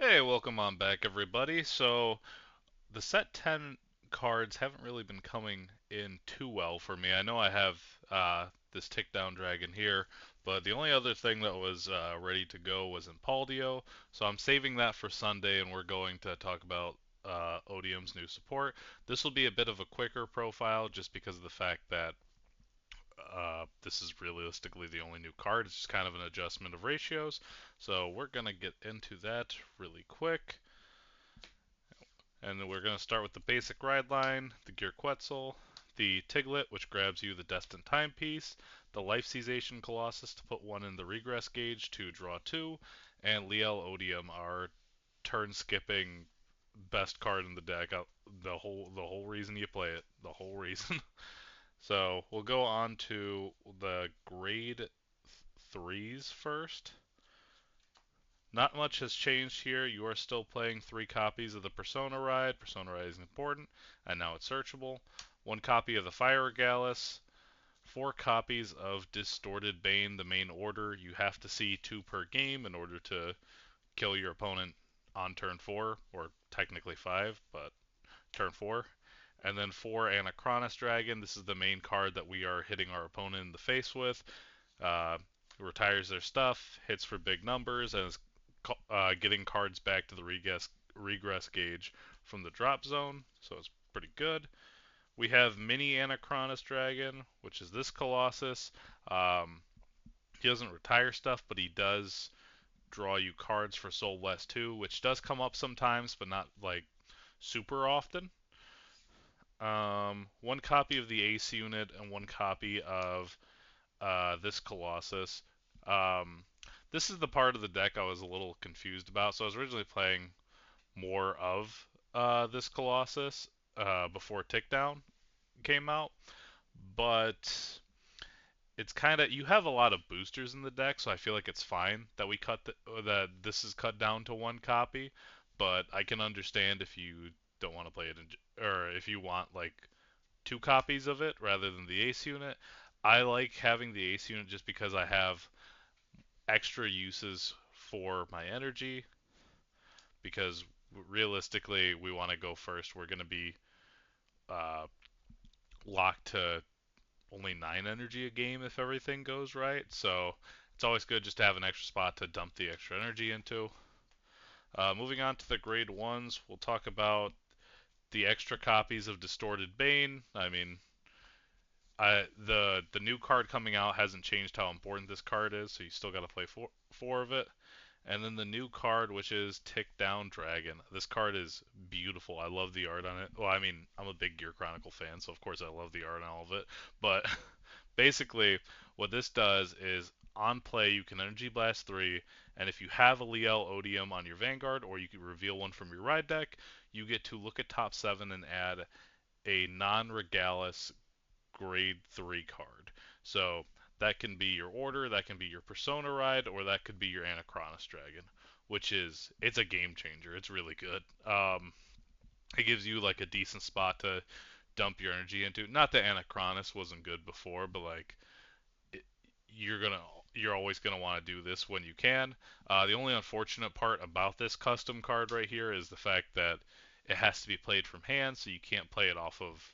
Hey, welcome on back, everybody. So, the set 10 cards haven't really been coming in too well for me. I know I have this Tick Down Dragon here, but the only other thing that was ready to go was Impaldio. So, I'm saving that for Sunday, and we're going to talk about Odium's new support. This will be a bit of a quicker profile just because of the fact that this is realistically the only new card. It's just kind of an adjustment of ratios. So, we're going to get into that really quick. And then we're going to start with the basic ride line, the Gear Quetzal, the Tiglet, which grabs you the Destined Timepiece, the Life Cessation Colossus to put one in the Regress gauge to draw two, and Liael Odium, our turn skipping best card in the deck. The whole reason you play it, the whole reason. So we'll go on to the grade threes first. Not much has changed here. You are still playing 3 copies of the Persona Ride. Persona Ride is important, and now it's searchable. 1 copy of the Fire Regalis. 4 copies of Distorted Bane, the main order. You have to see 2 per game in order to kill your opponent on turn 4, or technically 5, but turn 4. And then 4 Anachronis Dragon. This is the main card that we are hitting our opponent in the face with. Uh, Retires their stuff, hits for big numbers, and is getting cards back to the regress gauge from the drop zone, so it's pretty good. We have Mini Anachronis Dragon, which is this Colossus. Um, he doesn't retire stuff, but he does draw you cards for Soul Blast 2, which does come up sometimes, but not like super often. 1 copy of the Ace unit and 1 copy of this Colossus. Um, this is the part of the deck I was a little confused about. So I was originally playing more of this Colossus before Tickdown came out, but it's kind of you have a lot of boosters in the deck, so I feel like it's fine that that this is cut down to 1 copy. But I can understand if you don't want to play it or if you want like 2 copies of it rather than the Ace unit. I like having the Ace unit just because I have extra uses for my energy because realistically we want to go first. We're going to be uh, locked to only 9 energy a game if everything goes right. So it's always good just to have an extra spot to dump the extra energy into. Moving on to the grade ones, we'll talk about the extra copies of Distorted Bane. I mean, the new card coming out hasn't changed how important this card is, so you still got to play four of it. And then the new card, which is Tick Down Dragon. This card is beautiful. I love the art on it. Well, I mean, I'm a big Gear Chronicle fan, so of course I love the art on all of it. But basically, what this does is on play, you can Energy Blast 3, and if you have a Liael Odium on your Vanguard, or you can reveal one from your ride deck, you get to look at top 7 and add a non Regalis grade 3 card. So that can be your order, that can be your Persona ride, or that could be your Anachronis Dragon, which is it's a game changer. It's really good. It gives you like a decent spot to dump your energy into. Not that Anachronis wasn't good before, but like it, you're gonna you're always gonna want to do this when you can. The only unfortunate part about this custom card right here is the fact that it has to be played from hand, so you can't play it off of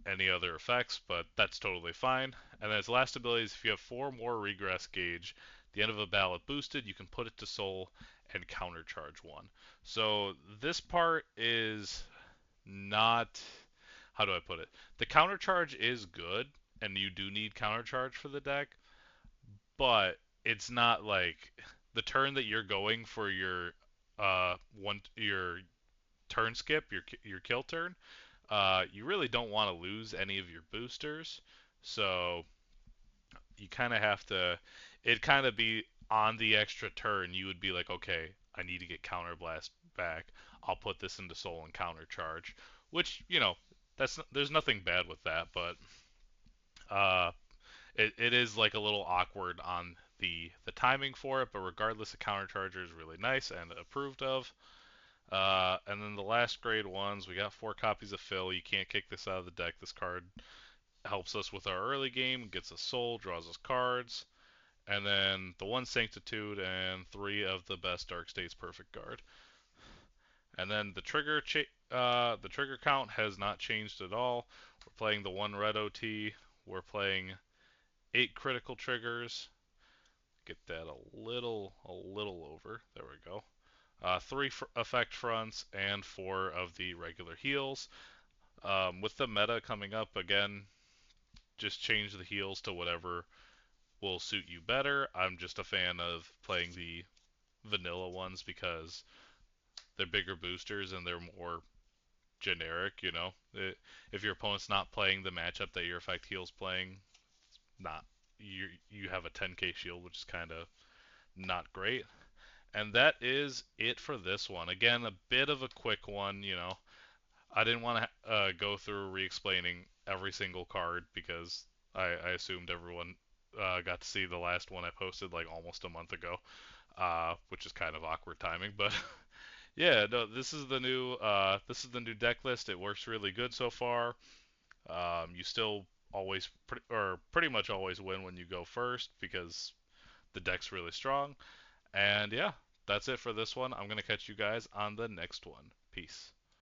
any other effects, but that's totally fine. And then its last ability is if you have 4 more regress gauge, the end of a ballot boosted, you can put it to soul and countercharge 1. So this part is not, how do I put it? The countercharge is good, and you do need countercharge for the deck, but it's not like the turn that you're going for your your turn skip, your kill turn, you really don't want to lose any of your boosters, so you kind of have to. It kind of be on the extra turn. You would be like, okay, I need to get counterblast back. I'll put this into soul and countercharge, which there's nothing bad with that, but uh, it is like a little awkward on the timing for it. But regardless, the countercharger is really nice and approved of. And then the last grade ones, we got 4 copies of Phil. You can't kick this out of the deck. This card helps us with our early game, gets us soul, draws us cards. and then the one Sanctitude, and three of the best Dark States Perfect Guard. And then the trigger count has not changed at all. We're playing the one red OT. We're playing 8 critical triggers. Get that a little over. There we go. Three effect fronts and four of the regular heals. With the meta coming up again, just change the heals to whatever will suit you better. I'm just a fan of playing the vanilla ones because they're bigger boosters and they're more generic, you know. If your opponent's not playing the matchup that your effect heal's playing, not you have a 10k shield, which is kind of not great. And that is it for this one. Again, a bit of a quick one, you know. I didn't want to go through re-explaining every single card because I assumed everyone got to see the last one I posted like almost a month ago, which is kind of awkward timing. But yeah, no, this is the new deck list. It works really good so far. You still always pretty much always win when you go first because the deck's really strong. And yeah, that's it for this one. I'm gonna catch you guys on the next one. Peace.